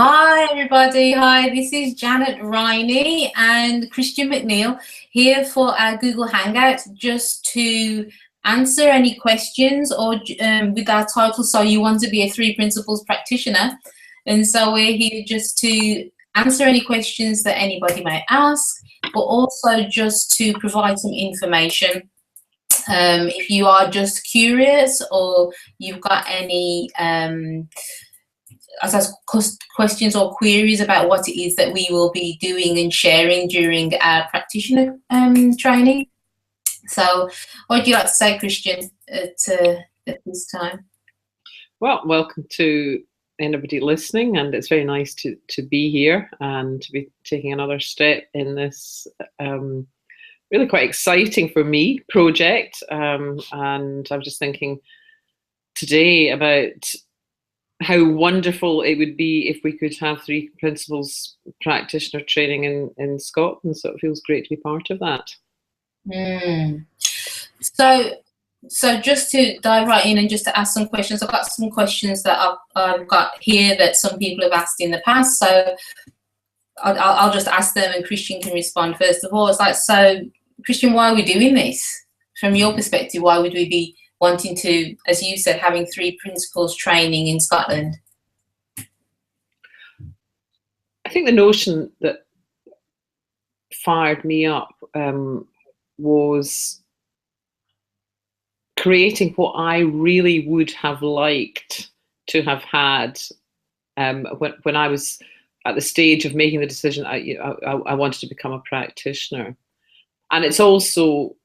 Hi everybody, hi, this is Janet Riney and Christian McNeil here for our Google Hangout just to answer any questions or with our title, so you want to be a Three Principles Practitioner. And so we're here just to answer any questions that anybody may ask, but also just to provide some information. If you are just curious or you've got any questions or queries about what it is that we will be doing and sharing during our practitioner training. So what would you like to say, Christian, at this time? Well, welcome to anybody listening, and it's very nice to be here and to be taking another step in this really quite exciting for me project. And I'm just thinking today about how wonderful it would be if we could have Three Principles Practitioner training in Scotland. So it feels great to be part of that. So just to dive right in and just to ask some questions, I've got some questions that I've got here that some people have asked in the past. So I'll just ask them and Christian can respond first of all. It's like, so Christian, why are we doing this? From your perspective, why would we be wanting to, as you said, having Three Principles training in Scotland? I think the notion that fired me up was creating what I really would have liked to have had when I was at the stage of making the decision. I wanted to become a practitioner, and it's also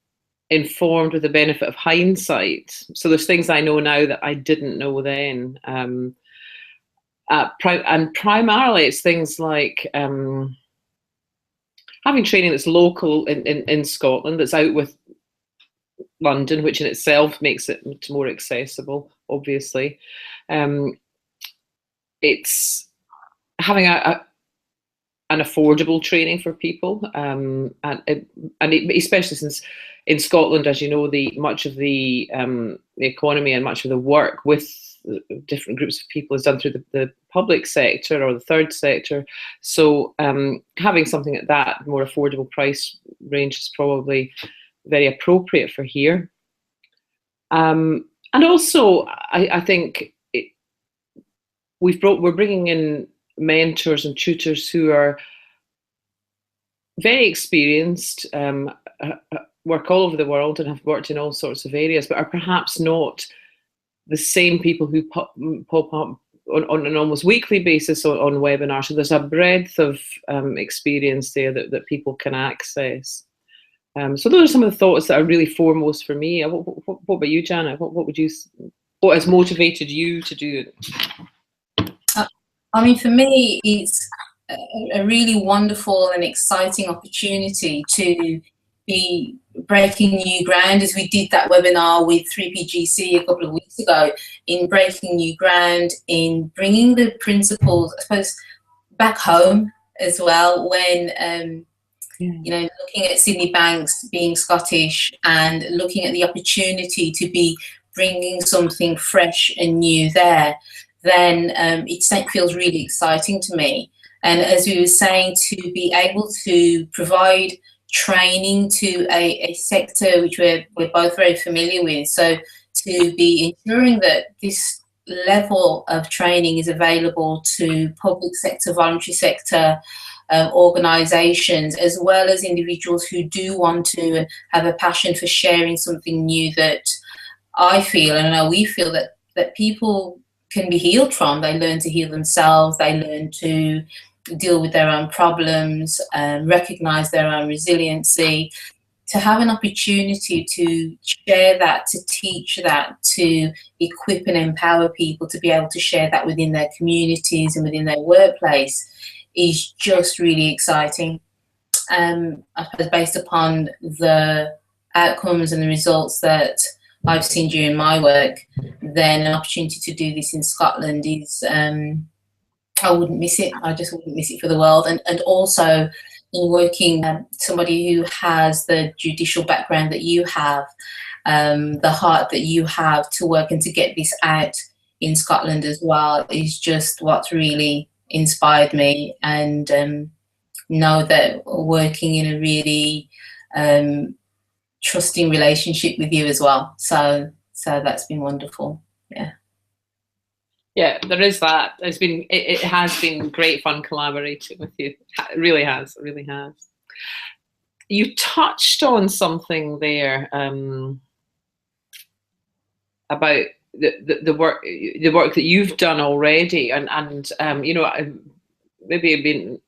informed with the benefit of hindsight. So there's things I know now that I didn't know then. And primarily it's things like having training that's local in Scotland, that's out with London, which in itself makes it much more accessible, obviously. It's having an affordable training for people, and especially since in Scotland, as you know, much of the economy and much of the work with different groups of people is done through the public sector or the third sector. So having something at that more affordable price range is probably very appropriate for here. And also, I think we're bringing in mentors and tutors who are very experienced, work all over the world and have worked in all sorts of areas, but are perhaps not the same people who pop up on an almost weekly basis on webinars. So there's a breadth of experience there that people can access. So those are some of the thoughts that are really foremost for me. What about you, Janet? What has motivated you to do it? I mean, for me, it's a really wonderful and exciting opportunity to be breaking new ground, as we did that webinar with 3PGC a couple of weeks ago, in breaking new ground, in bringing the principles, I suppose, back home as well, when you know, looking at Sydney Banks being Scottish and looking at the opportunity to be bringing something fresh and new there, then it feels really exciting to me. And as we were saying, to be able to provide training to a sector which we're both very familiar with, so to be ensuring that this level of training is available to public sector, voluntary sector organisations, as well as individuals who do want to and have a passion for sharing something new that I feel, and I know we feel, that people can be healed from. They learn to heal themselves, they learn to deal with their own problems, recognise their own resiliency. To have an opportunity to share that, to teach that, to equip and empower people to be able to share that within their communities and within their workplace is just really exciting. I suppose based upon the outcomes and the results that I've seen during my work, then an opportunity to do this in Scotland is, I wouldn't miss it. I just wouldn't miss it for the world. And also in working, somebody who has the judicial background that you have, the heart that you have to work and to get this out in Scotland as well, is just what's really inspired me, and know that working in a really trusting relationship with you as well. So that's been wonderful. Yeah. Yeah, there is that. It has been great fun collaborating with you. It really has. It really has. You touched on something there about the work that you've done already, and you know, maybe it'd been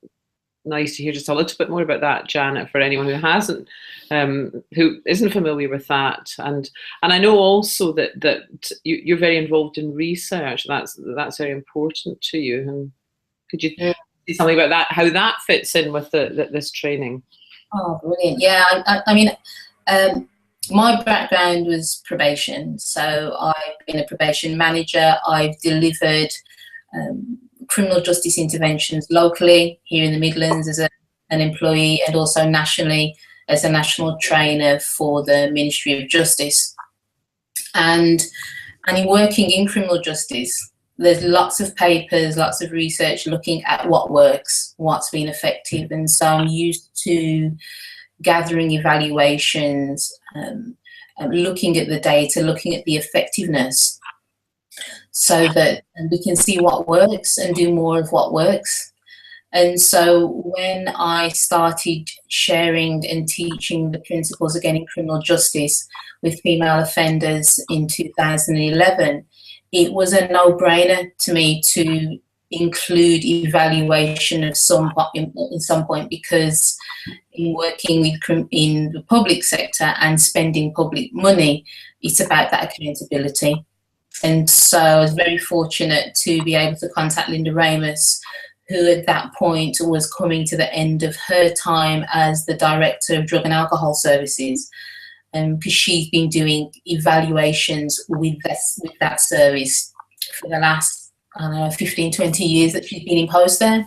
nice to hear just a little bit more about that, Janet, for anyone who hasn't, who isn't familiar with that. And I know also that you're very involved in research. That's very important to you. And could you say something about that, how that fits in with this training? Oh, brilliant. Yeah, I mean, my background was probation. So I've been a probation manager. I've delivered criminal justice interventions locally here in the Midlands as an employee, and also nationally as a national trainer for the Ministry of Justice. And in working in criminal justice, there's lots of papers, lots of research looking at what works, what's been effective. And so I'm used to gathering evaluations, looking at the data, looking at the effectiveness, so that we can see what works and do more of what works. And so when I started sharing and teaching the principles again in criminal justice with female offenders in 2011, it was a no-brainer to me to include evaluation of in some point, because in working in the public sector and spending public money, it's about that accountability. And so I was very fortunate to be able to contact Linda Ramus, who at that point was coming to the end of her time as the Director of Drug and Alcohol Services, because she's been doing evaluations with that service for the last, 15, 20 years that she's been in post there.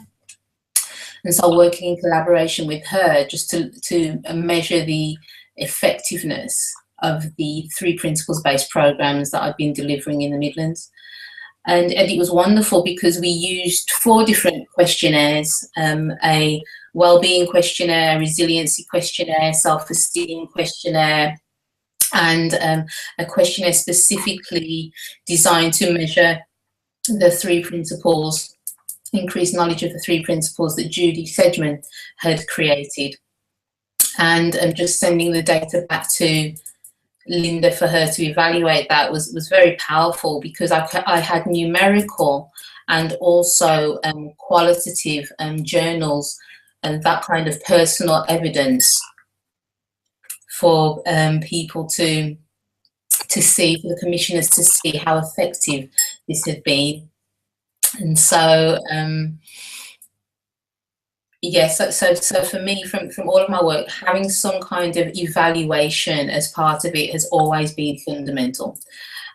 And so working in collaboration with her just to measure the effectiveness of the Three Principles based programs that I've been delivering in the Midlands. And it was wonderful because we used 4 different questionnaires, a wellbeing questionnaire, resiliency questionnaire, self-esteem questionnaire, and a questionnaire specifically designed to measure the 3 principles, increased knowledge of the 3 principles that Judy Sedgman had created. And just sending the data back to Linda for her to evaluate that was very powerful, because I had numerical and also qualitative journals and that kind of personal evidence for people to see, for the commissioners to see how effective this had been. And so yes, so for me, from all of my work, having some kind of evaluation as part of it has always been fundamental.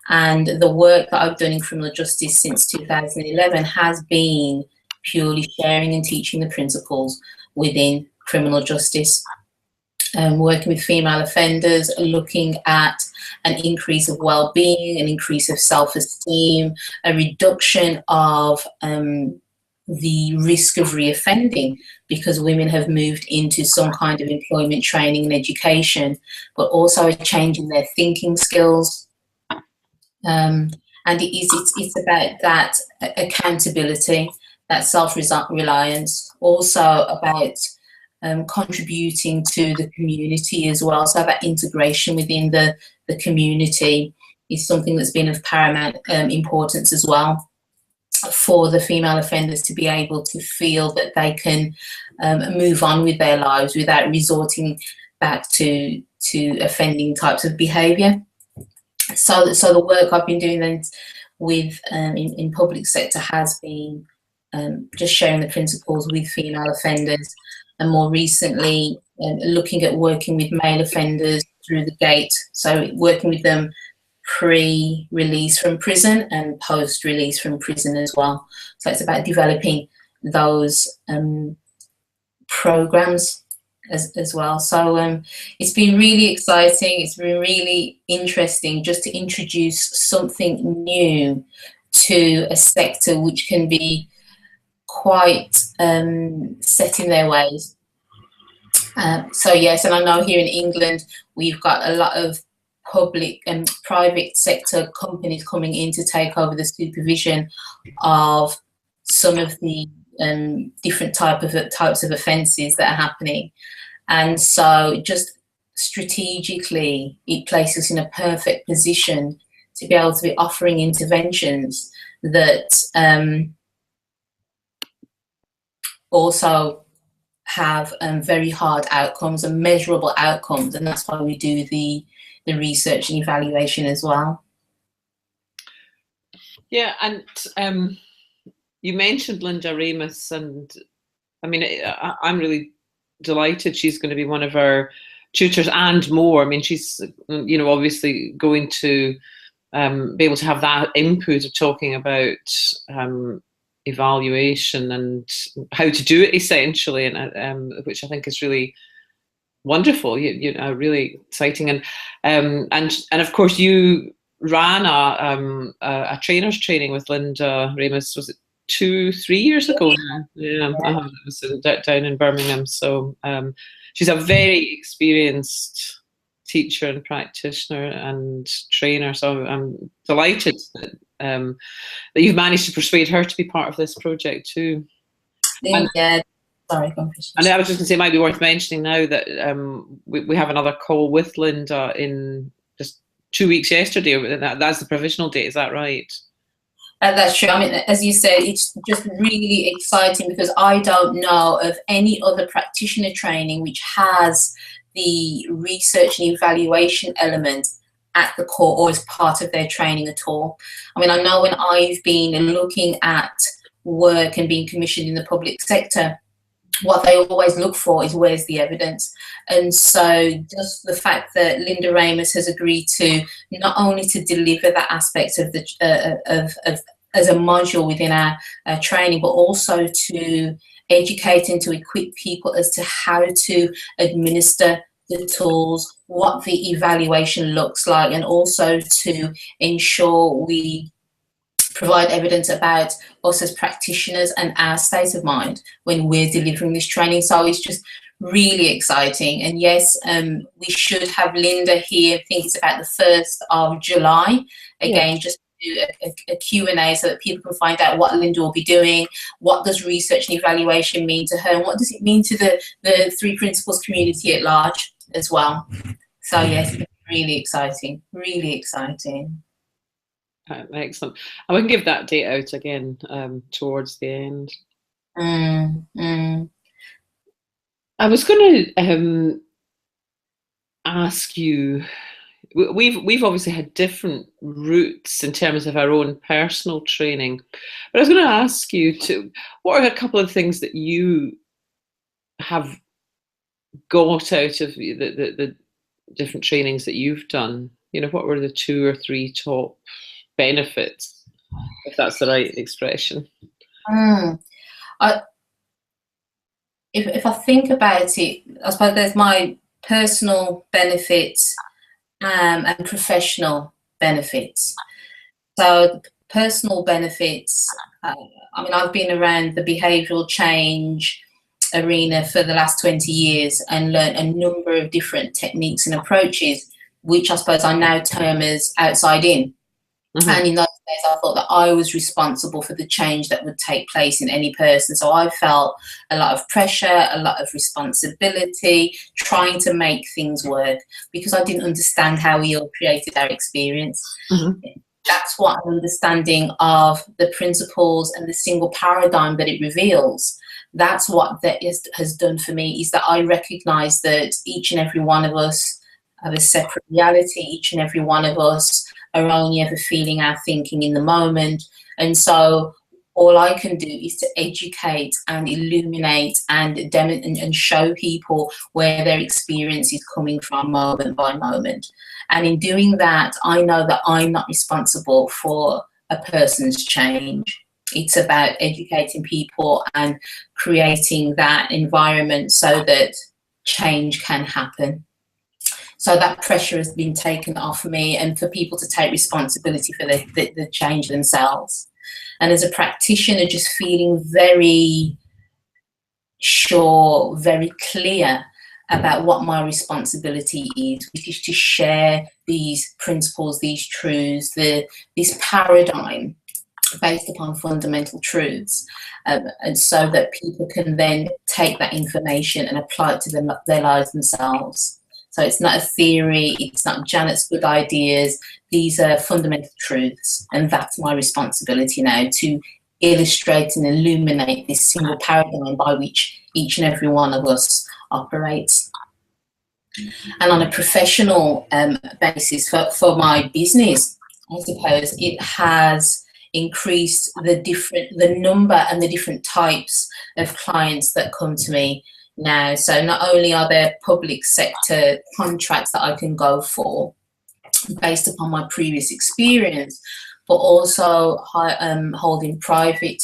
And the work that I've done in criminal justice since 2011 has been purely sharing and teaching the principles within criminal justice. Working with female offenders, looking at an increase of well-being, an increase of self-esteem, a reduction of the risk of reoffending, because women have moved into some kind of employment training and education, but also a change in their thinking skills. And it's about that accountability, that self-reliance, also about contributing to the community as well. So that integration within the community is something that's been of paramount importance as well, for the female offenders to be able to feel that they can move on with their lives without resorting back to offending types of behaviour. So the work I've been doing then with in public sector has been just sharing the principles with female offenders, and more recently looking at working with male offenders through the gate, so working with them pre-release from prison and post-release from prison as well. So it's about developing those programs as well. So it's been really exciting, it's been really interesting just to introduce something new to a sector which can be quite set in their ways. So yes, and I know here in England we've got a lot of public and private sector companies coming in to take over the supervision of some of the different types of offences that are happening. And so just strategically, it places us in a perfect position to be able to be offering interventions that also have very hard outcomes and measurable outcomes, and that's why we do the research and evaluation as well. Yeah, and you mentioned Linda Ramus, and I mean, I'm really delighted she's going to be one of our tutors and more. I mean, she's, you know, obviously going to be able to have that input of talking about evaluation and how to do it essentially, and which I think is really wonderful. You know, really exciting, and of course you ran a trainer's training with Linda Ramus. Was it 2-3 years ago now? Yeah, it was down in Birmingham. So she's a very experienced teacher and practitioner and trainer. So I'm delighted that you've managed to persuade her to be part of this project too. Yeah. Sorry, and I was just going to say, it might be worth mentioning now that we have another call with Linda in just 2 weeks yesterday. That's the provisional date, is that right? That's true. I mean, as you said, it's just really exciting because I don't know of any other practitioner training which has the research and evaluation element at the core or as part of their training at all. I mean, I know when I've been looking at work and being commissioned in the public sector, what they always look for is where's the evidence. And so just the fact that Linda Ramus has agreed to not only to deliver that aspect of the as a module within our training, but also to educate and to equip people as to how to administer the tools, what the evaluation looks like, and also to ensure we provide evidence about us as practitioners and our state of mind when we're delivering this training. So it's just really exciting. And yes, we should have Linda here. I think it's about the 1st of July. Again, just do a Q&A so that people can find out what Linda will be doing, what does research and evaluation mean to her, and what does it mean to the Three Principles community at large as well. So yes, really exciting, really exciting. Excellent. And we can give that date out again towards the end. I was going to ask you, we've obviously had different routes in terms of our own personal training, but I was going to ask you what are a couple of things that you have got out of the different trainings that you've done? You know, what were the 2 or 3 top benefits, if that's the right expression? If I think about it, I suppose there's my personal benefits and professional benefits. So personal benefits, I mean, I've been around the behavioural change arena for the last 20 years and learned a number of different techniques and approaches, which I suppose I now term as outside in. And in those days, I thought that I was responsible for the change that would take place in any person. So I felt a lot of pressure, a lot of responsibility, trying to make things work because I didn't understand how we all created our experience. That's what an understanding of the principles and the single paradigm that it reveals. That's what that has done for me, is that I recognise that each and every one of us have a separate reality. Each and every one of us are only ever feeling our thinking in the moment. And so all I can do is to educate and illuminate and show people where their experience is coming from moment by moment. And in doing that, I know that I'm not responsible for a person's change. It's about educating people and creating that environment so that change can happen. So that pressure has been taken off me, and for people to take responsibility for the change themselves. And as a practitioner, just feeling very sure, very clear about what my responsibility is, which is to share these principles, these truths, this paradigm based upon fundamental truths, and so that people can then take that information and apply it to their lives themselves. So it's not a theory, it's not Janet's good ideas, these are fundamental truths, and that's my responsibility now, to illustrate and illuminate this single paradigm by which each and every one of us operates. And on a professional basis, for my business, I suppose it has increased the number and the different types of clients that come to me now. So not only are there public sector contracts that I can go for based upon my previous experience, but also holding private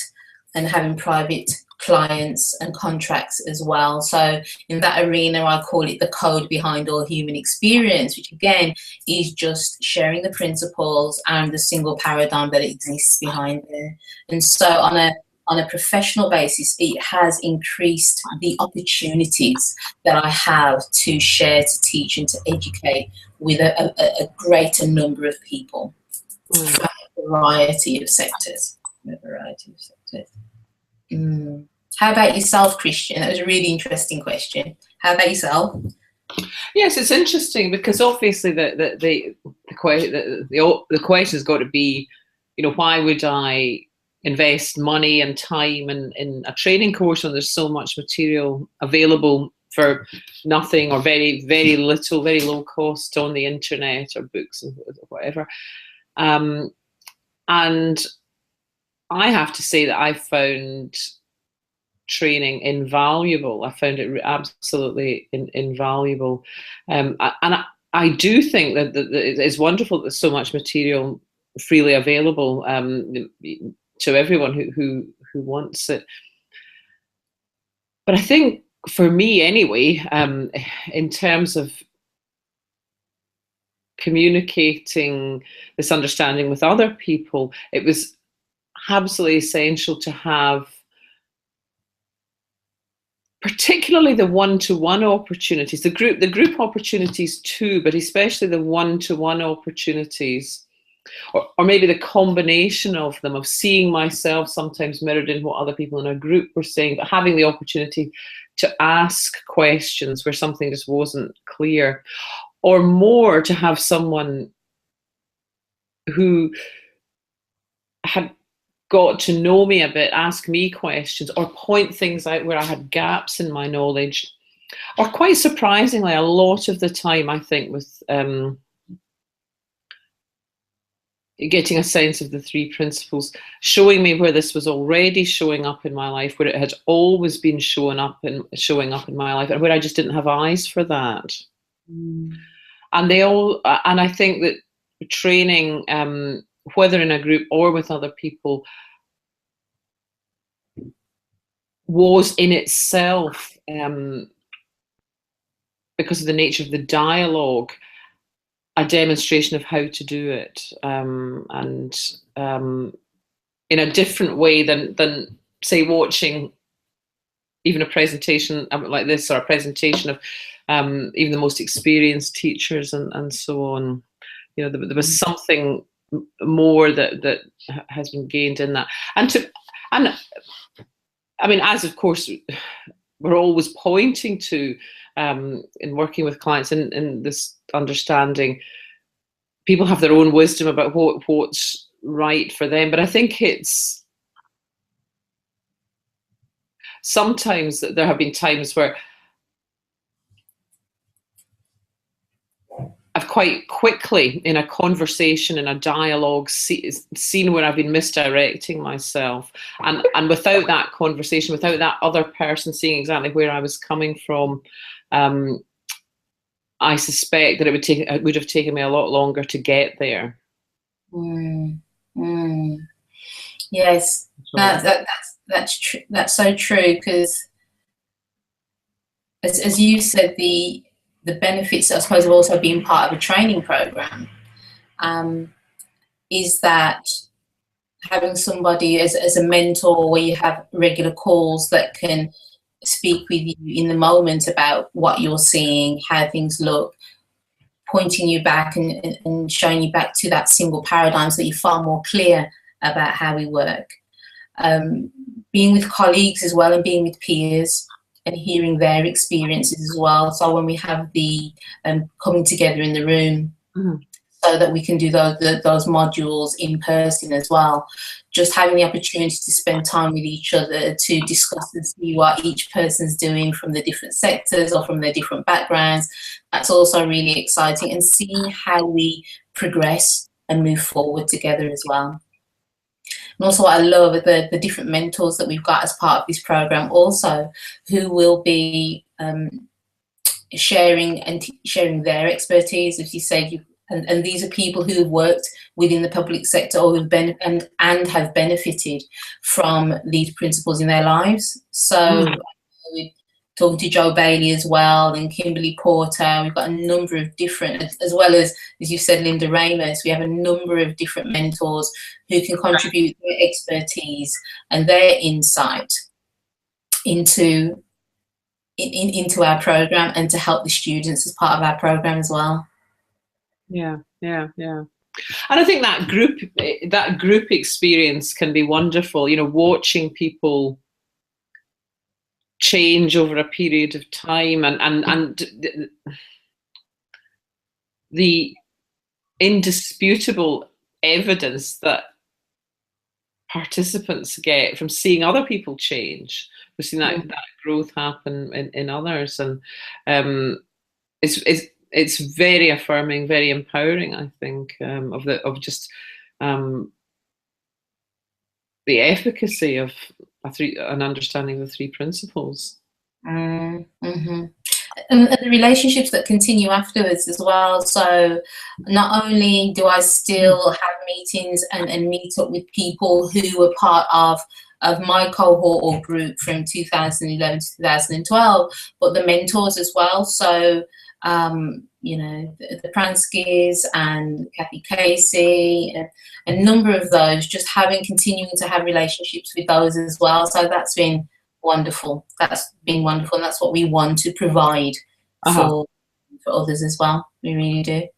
and having private clients and contracts as well. So in that arena, I call it the code behind all human experience, which again is just sharing the principles and the single paradigm that exists behind there. And so on a professional basis, it has increased the opportunities that I have to share, to teach, and to educate with a greater number of people from a variety of sectors. How about yourself, Christian? That was a really interesting question. How about yourself? Yes, it's interesting because obviously the question has got to be, you know, why would I invest money and time in a training course when there's so much material available for nothing or very, very little, very low cost on the internet or books or whatever. And I have to say that I found training invaluable. I found it absolutely invaluable. And I do think that it's wonderful that there's so much material freely available to everyone who wants it. But I think for me anyway, in terms of communicating this understanding with other people, it was absolutely essential to have particularly the one-to-one opportunities, the group opportunities too, but especially the one-to-one opportunities, or maybe the combination of them, of seeing myself sometimes mirrored in what other people in a group were saying, but having the opportunity to ask questions where something just wasn't clear, or more to have someone who had got to know me a bit, ask me questions, or point things out where I had gaps in my knowledge. Or quite surprisingly, a lot of the time, I think, with getting a sense of the three principles, showing me where this was already showing up in my life, where it had always been showing up in my life, and where I just didn't have eyes for that. And I think that training, whether in a group or with other people, was in itself, because of the nature of the dialogue, a demonstration of how to do it, and in a different way than say watching even a presentation like this, or a presentation of even the most experienced teachers and so on. You know, there was something more that has been gained in that, and I mean, as of course we're always pointing to in working with clients in this understanding, people have their own wisdom about what's right for them, but I think it's sometimes that there have been times where I've quite quickly in a conversation, in a dialogue, seen where I've been misdirecting myself, and without that conversation, without that other person seeing exactly where I was coming from, I suspect that it would have taken me a lot longer to get there. Yes, that's true. That's so true, because as you said, the benefits, I suppose, of also being part of a training program is that having somebody as a mentor where you have regular calls that can speak with you in the moment about what you're seeing, how things look, pointing you back and showing you back to that single paradigm so you're far more clear about how we work. Being with colleagues as well and being with peers and hearing their experiences as well. So when we have the coming together in the room, so that we can do those modules in person as well. Just having the opportunity to spend time with each other to discuss and see what each person's doing from the different sectors or from their different backgrounds. That's also really exciting, and seeing how we progress and move forward together as well. And also what I love are the different mentors that we've got as part of this program also, who will be sharing their expertise. As you said, and these are people who have worked within the public sector or who've and have benefited from these principles in their lives. So we're talking to Joe Bailey as well, and Kimberly Porter. We've got a number of different, as well as you said, Linda Ramos. We have a number of different mentors who can contribute their expertise and their insight into our program and to help the students as part of our program as well. Yeah. And I think that group experience can be wonderful, you know, watching people change over a period of time, and the indisputable evidence that participants get from seeing other people change. We've seen that growth happen in others, and it's very affirming, very empowering, I think, of the efficacy of an understanding of the three principles. And the relationships that continue afterwards as well. So not only do I still have meetings and meet up with people who were part of my cohort or group from 2011 to 2012, but the mentors as well. So you know, the Pranskys and Kathy Casey, a number of those, just continuing to have relationships with those as well. So that's been wonderful. That's been wonderful, and that's what we want to provide for others as well. We really do.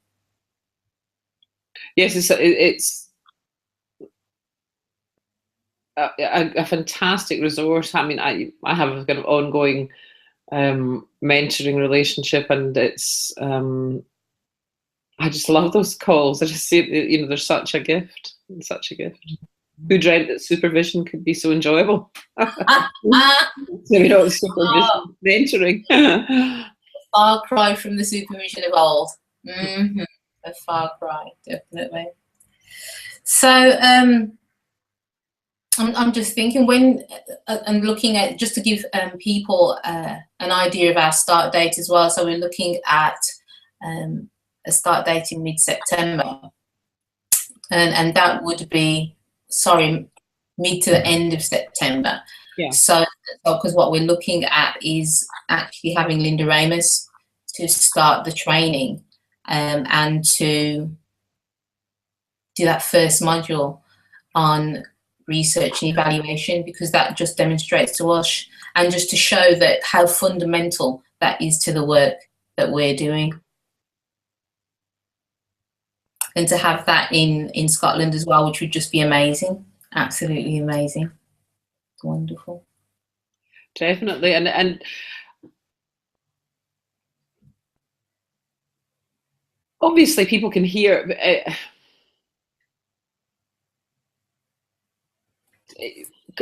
Yes, it's a fantastic resource. I mean, I have a kind of ongoing mentoring relationship, and it's I just love those calls. I just see, you know, they're such a gift. Who dreamt that supervision could be so enjoyable? So, you know, supervision, mentoring. Far cry from the supervision of old. A far cry, definitely. So I'm just thinking when and looking at, just to give people an idea of our start date as well. So we're looking at a start date in mid-September, and that would be, mid to the end of September. Yeah. So because what we're looking at is actually having Linda Ramos to start the training and to do that first module on research and evaluation, because that just demonstrates to us, and just to show that how fundamental that is to the work that we're doing. And to have that in Scotland as well, which would just be amazing, absolutely amazing, wonderful. Definitely, and obviously people can hear.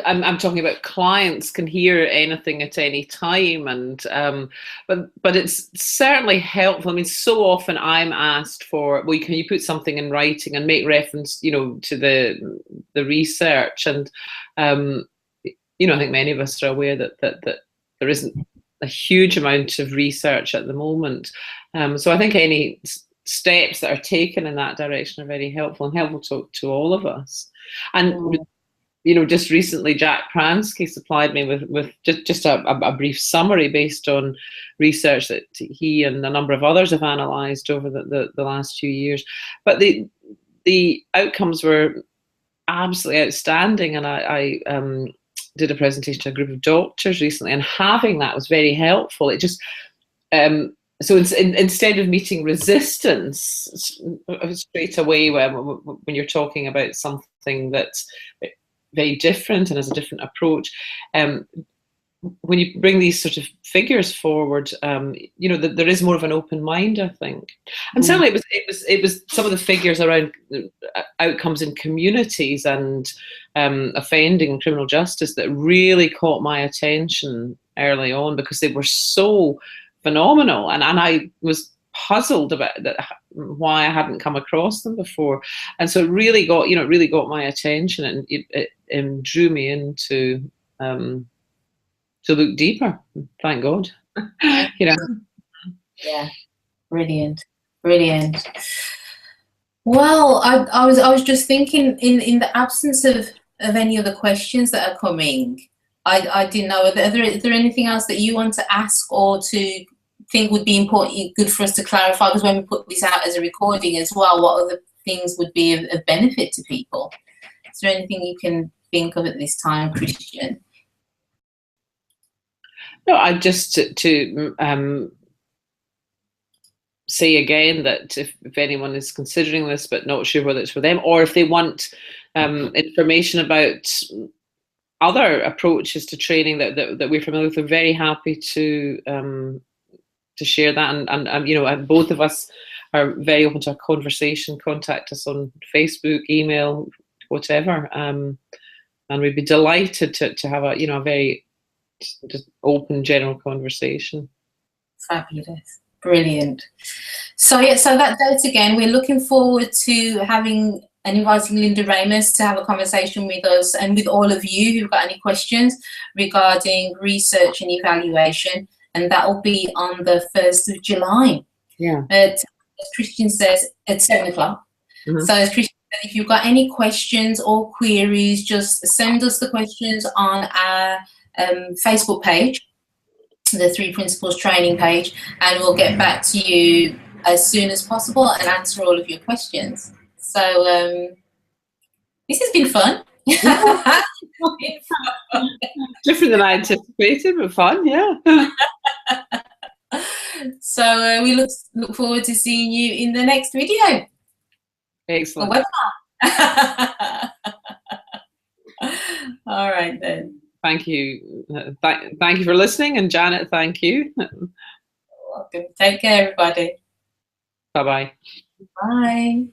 I'm talking about clients can hear anything at any time, and but it's certainly helpful. I mean, so often I'm asked for, well, can you put something in writing and make reference, you know, to the research, and you know, I think many of us are aware that there isn't a huge amount of research at the moment. So I think any steps that are taken in that direction are very helpful, and helpful to all of us. And you know, just recently, Jack Pransky supplied me with just a brief summary based on research that he and a number of others have analysed over the last few years. But the outcomes were absolutely outstanding. And I did a presentation to a group of doctors recently, and having that was very helpful. It just so instead of meeting resistance straight away when you're talking about something that's very different and has a different approach, when you bring these sort of figures forward, you know, there is more of an open mind, I think. And certainly it was some of the figures around outcomes in communities and offending and criminal justice that really caught my attention early on, because they were so phenomenal, and I was puzzled about that, why I hadn't come across them before. And so it really got, you know, it really got my attention, and it drew me into to look deeper. Thank God. You know. Yeah, brilliant, brilliant. Well, I was just thinking, in the absence of any other questions that are coming, I didn't know, is there anything else that you want to ask or to think would be important, good for us to clarify? Because when we put this out as a recording as well, what other things would be of benefit to people? Is there anything you can think of at this time, Christian? No, I just to say again that if anyone is considering this but not sure whether it's for them, or if they want information about other approaches to training that we're familiar with, we're very happy to share that. And you know, and both of us are very open to a conversation. Contact us on Facebook, email, whatever, and we'd be delighted to have a, you know, a very just open general conversation. Fabulous, brilliant. So yeah, so that date again, we're looking forward to having and inviting Linda Ramos to have a conversation with us and with all of you who've got any questions regarding research and evaluation, and that will be on the 1st of July. Yeah. As Christian says, at 7 o'clock. Mm-hmm. So as Christian said, if you've got any questions or queries, just send us the questions on our Facebook page, the Three Principles training page, and we'll get back to you as soon as possible and answer all of your questions. So this has been fun. Yeah. Different than I anticipated, but fun, yeah. So we look forward to seeing you in the next video. Excellent. All right then. Thank you. Thank you for listening, and Janet, thank you. Welcome. Take care, everybody. Bye-bye. Bye.